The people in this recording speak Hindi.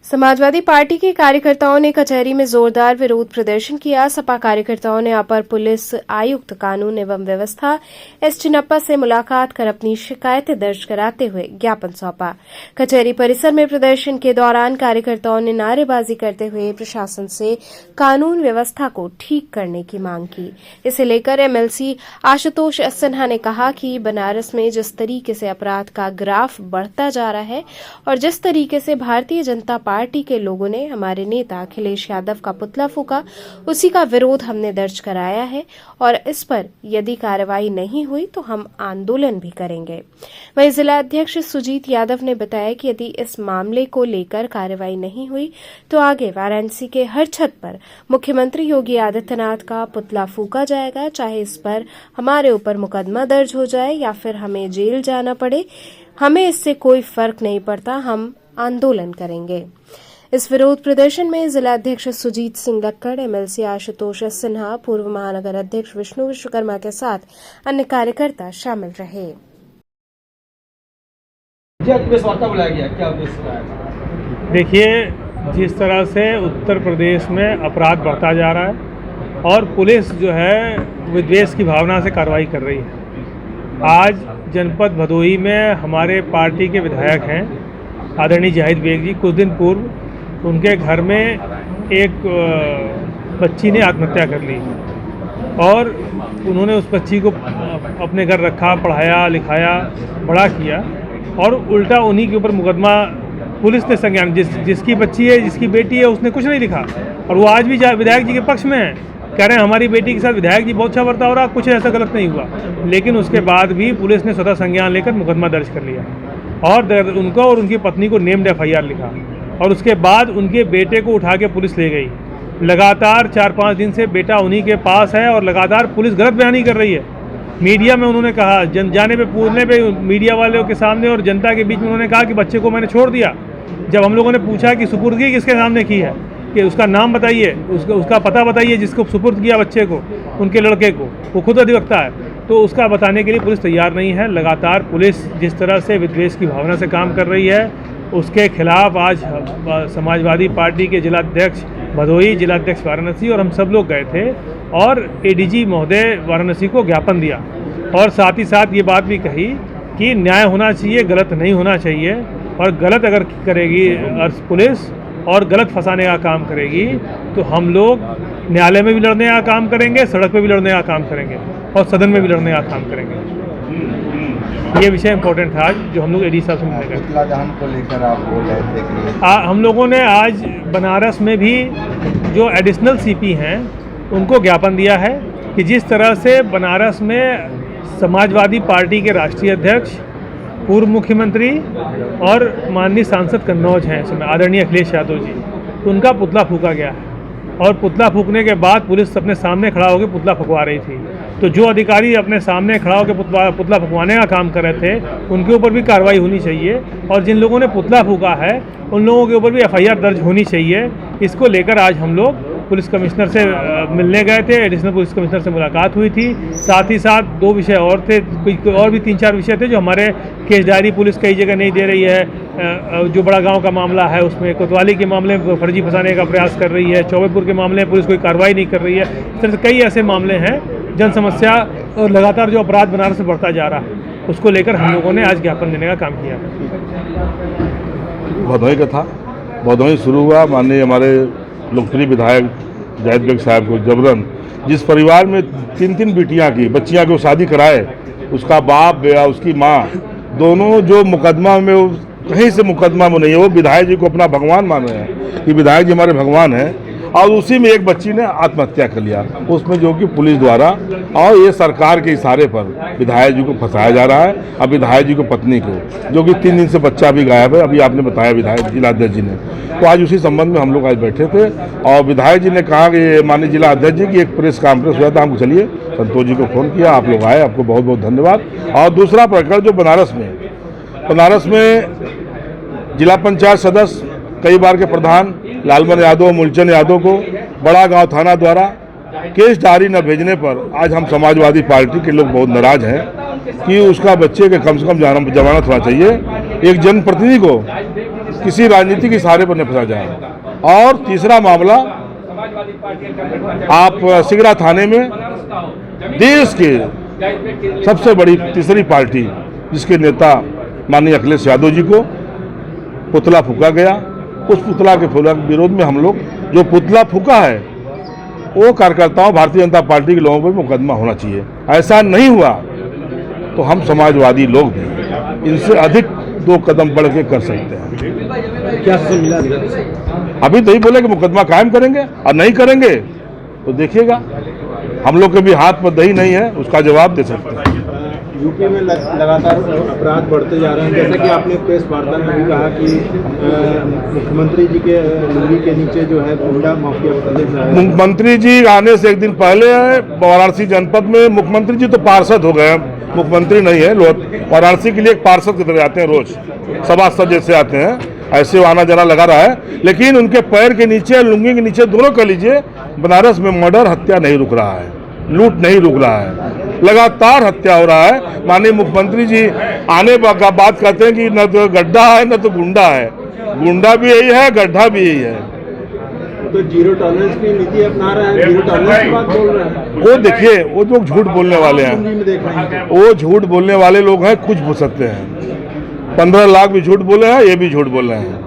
समाजवादी पार्टी के कार्यकर्ताओं ने कचहरी में जोरदार विरोध प्रदर्शन किया। सपा कार्यकर्ताओं ने अपर पुलिस आयुक्त कानून एवं व्यवस्था एस चिन्नप्पा से मुलाकात कर अपनी शिकायतें दर्ज कराते हुए ज्ञापन सौंपा। कचहरी परिसर में प्रदर्शन के दौरान कार्यकर्ताओं ने नारेबाजी करते हुए प्रशासन से कानून व्यवस्था को ठीक करने की मांग की। इसे लेकर एमएलसी आशुतोष सिन्हा ने कहा कि बनारस में जिस तरीके से अपराध का ग्राफ बढ़ता जा रहा है और जिस तरीके से भारतीय जनता पार्टी के लोगों ने हमारे नेता अखिलेश यादव का पुतला फूंका, उसी का विरोध हमने दर्ज कराया है और इस पर यदि कार्रवाई नहीं हुई तो हम आंदोलन भी करेंगे। वहीं जिला अध्यक्ष सुजीत यादव ने बताया कि यदि इस मामले को लेकर कार्रवाई नहीं हुई तो आगे वाराणसी के हर छत पर मुख्यमंत्री योगी आदित्यनाथ का पुतला फूंका जाएगा, चाहे इस पर हमारे ऊपर मुकदमा दर्ज हो जाए या फिर हमें जेल जाना पड़े, हमें इससे कोई फर्क नहीं पड़ता, हम आंदोलन करेंगे। इस विरोध प्रदर्शन में जिला अध्यक्ष सुजीत सिंह लक्कड़, एमएलसी आशुतोष सिन्हा, पूर्व महानगर अध्यक्ष विष्णु विश्वकर्मा के साथ अन्य कार्यकर्ता शामिल रहे। देखिए, जिस तरह से उत्तर प्रदेश में अपराध बढ़ता जा रहा है और पुलिस जो है विद्वेष की भावना से कार्रवाई कर रही है। आज जनपद भदोही में हमारे पार्टी के विधायक हैं आदरणीय जाहिद बेग जी, कुछ दिन पूर्व उनके घर में एक बच्ची ने आत्महत्या कर ली और उन्होंने उस बच्ची को अपने घर रखा, पढ़ाया लिखाया, बड़ा किया और उल्टा उन्हीं के ऊपर मुकदमा पुलिस ने संज्ञान, जिसकी बच्ची है, जिसकी बेटी है, उसने कुछ नहीं लिखा और वो आज भी विधायक जी के पक्ष में है, कह रहे हैं हमारी बेटी के साथ विधायक जी बहुत अच्छा बर्ताव हो रहा, कुछ ऐसा गलत नहीं हुआ। लेकिन उसके बाद भी पुलिस ने स्वतः संज्ञान लेकर मुकदमा दर्ज कर लिया और उनको और उनकी पत्नी को नेम्ड एफआईआर लिखा और उसके बाद उनके बेटे को उठा के पुलिस ले गई। लगातार 4-5 दिन से बेटा उन्हीं के पास है और लगातार पुलिस गलत बयानी कर रही है। मीडिया में उन्होंने कहा, जाने पे पूछने पे मीडिया वालों के सामने और जनता के बीच में उन्होंने कहा कि बच्चे को मैंने छोड़ दिया। जब हम लोगों ने पूछा कि सुपुर्दगी किसके सामने की है, कि उसका नाम बताइए, उसका पता बताइए जिसको सुपुर्द किया बच्चे को, उनके लड़के को, वो खुद अधिवक्ता है, तो उसका बताने के लिए पुलिस तैयार नहीं है। लगातार पुलिस जिस तरह से विद्वेष की भावना से काम कर रही है, उसके खिलाफ आज समाजवादी पार्टी के जिलाध्यक्ष भदोही, जिलाध्यक्ष वाराणसी और हम सब लोग गए थे और एडीजी महोदय वाराणसी को ज्ञापन दिया और साथ ही साथ ये बात भी कही कि न्याय होना चाहिए, गलत नहीं होना चाहिए और गलत अगर करेगी पुलिस और गलत फंसाने का काम करेगी तो हम लोग न्यायालय में भी लड़ने का काम करेंगे, सड़क पे भी लड़ने का काम करेंगे और सदन में भी लड़ने का काम करेंगे। ये विषय इम्पोर्टेंट था आज जो हम लोग एडी साहब से मिलने गए। पुतला दहन को लेकर आप बोल रहे थे। हम लोगों ने आज बनारस में भी जो एडिशनल सीपी हैं उनको ज्ञापन दिया है कि जिस तरह से बनारस में समाजवादी पार्टी के राष्ट्रीय अध्यक्ष, पूर्व मुख्यमंत्री और माननीय सांसद कन्नौज हैं इसमें आदरणीय अखिलेश यादव जी, उनका पुतला फूंका गया है और पुतला फूंकने के बाद पुलिस अपने सामने खड़ा होकर पुतला फुकवा रही थी। तो जो अधिकारी अपने सामने खड़ा होकर पुतला फुकवाने का काम कर रहे थे उनके ऊपर भी कार्रवाई होनी चाहिए और जिन लोगों ने पुतला फूंका है उन लोगों के ऊपर भी एफआईआर दर्ज होनी चाहिए। इसको लेकर आज हम लोग पुलिस कमिश्नर से मिलने गए थे, एडिशनल पुलिस कमिश्नर से मुलाकात हुई थी। साथ ही साथ 2 विषय और थे, कोई और भी 3-4 विषय थे जो हमारे केस डायरी पुलिस कई जगह नहीं दे रही है। जो बड़ा गांव का मामला है उसमें कोतवाली के मामले में फर्जी फंसाने का प्रयास कर रही है, चौबेपुर के मामले में पुलिस कोई कार्रवाई नहीं कर रही है। इस तरह से कई ऐसे मामले हैं, जन समस्या और लगातार जो अपराध बनारस में बढ़ता जा रहा है उसको लेकर हम लोगों ने आज ज्ञापन देने का काम किया। भदोही का था, भदोही शुरू हुआ। माननीय हमारे लोकप्रिय विधायक जाहिद बेग साहब को जबरन, जिस परिवार में 3 बेटियां की बच्चियां को शादी कराए, उसका बाप या उसकी माँ दोनों जो मुकदमा में, कहीं से मुकदमा में नहीं है, वो विधायक जी को अपना भगवान मान रहे हैं कि विधायक जी हमारे भगवान हैं और उसी में एक बच्ची ने आत्महत्या कर लिया, उसमें जो कि पुलिस द्वारा और ये सरकार के इशारे पर विधायक जी को फंसाया जा रहा है। अब विधायक जी को पत्नी को, जो कि 3 दिन से बच्चा भी गायब है, अभी आपने बताया विधायक जिलाध्यक्ष जी ने, तो आज उसी संबंध में हम लोग आज बैठे थे और विधायक जी ने कहा कि माननीय जिला अध्यक्ष जी की एक प्रेस कॉन्फ्रेंस हुआ था, हमको चलिए संतोष जी को फ़ोन किया, आप लोग आए, आपको बहुत बहुत धन्यवाद। और दूसरा प्रकरण जो बनारस में जिला पंचायत सदस्य, कई बार के प्रधान लालमन यादव, मूलचंद यादव को बड़ा गांव थाना द्वारा केस डायरी न भेजने पर आज हम समाजवादी पार्टी के लोग बहुत नाराज हैं कि उसका बच्चे के कम से कम जमानत होना चाहिए। एक जनप्रतिनिधि को किसी राजनीति के सहारे पर न फंसा जाए। और तीसरा मामला, आप सिगरा थाने में देश के सबसे बड़ी तीसरी पार्टी जिसके नेता माननीय अखिलेश यादव जी को पुतला फूका गया, उस पुतला के विरोध में हम लोग, जो पुतला फूका है वो कार्यकर्ताओं भारतीय जनता पार्टी के लोगों पर मुकदमा होना चाहिए। ऐसा नहीं हुआ तो हम समाजवादी लोग भी इनसे अधिक 2 कदम बढ़ के कर सकते हैं। क्या मिला? अभी तो ही बोले कि मुकदमा कायम करेंगे, और नहीं करेंगे तो देखिएगा, हम लोग के भी हाथ में दही नहीं है, उसका जवाब दे सकते हैं। यूपी में लगातार अपराध बढ़ते जा रहे हैं, जैसे कि आपने प्रेस वार्ता में भी कहा कि मुख्यमंत्री जी के लुंगी के नीचे जो है गुंडा माफिया है। मुख्यमंत्री जी आने से एक दिन पहले वाराणसी जनपद में, मुख्यमंत्री जी तो पार्षद हो गए, मुख्यमंत्री नहीं है, वाराणसी के लिए एक पार्षद की तरह आते हैं, रोज सभासद जैसे आते हैं, ऐसे आना जाना लगा रहा है। लेकिन उनके पैर के नीचे, लुंगी के नीचे, दोनों कह लीजिए, बनारस में मर्डर, हत्या नहीं रुक रहा है, लूट नहीं रुक रहा है, लगातार हत्या हो रहा है। माननीय मुख्यमंत्री जी आने का बात कहते हैं कि न तो गड्ढा है न तो गुंडा है, गुंडा भी यही है, गड्ढा भी यही है। तो जीरो टॉलरेंस की नीति अपना रहे हैं, जीरो टॉलरेंस की बात बोल रहे हैं। वो देखिए, वो लोग झूठ बोलने वाले हैं, वो झूठ बोलने वाले लोग हैं, कुछ बोल सकते हैं। 15 लाख भी झूठ बोले हैं, ये भी झूठ बोल रहे हैं।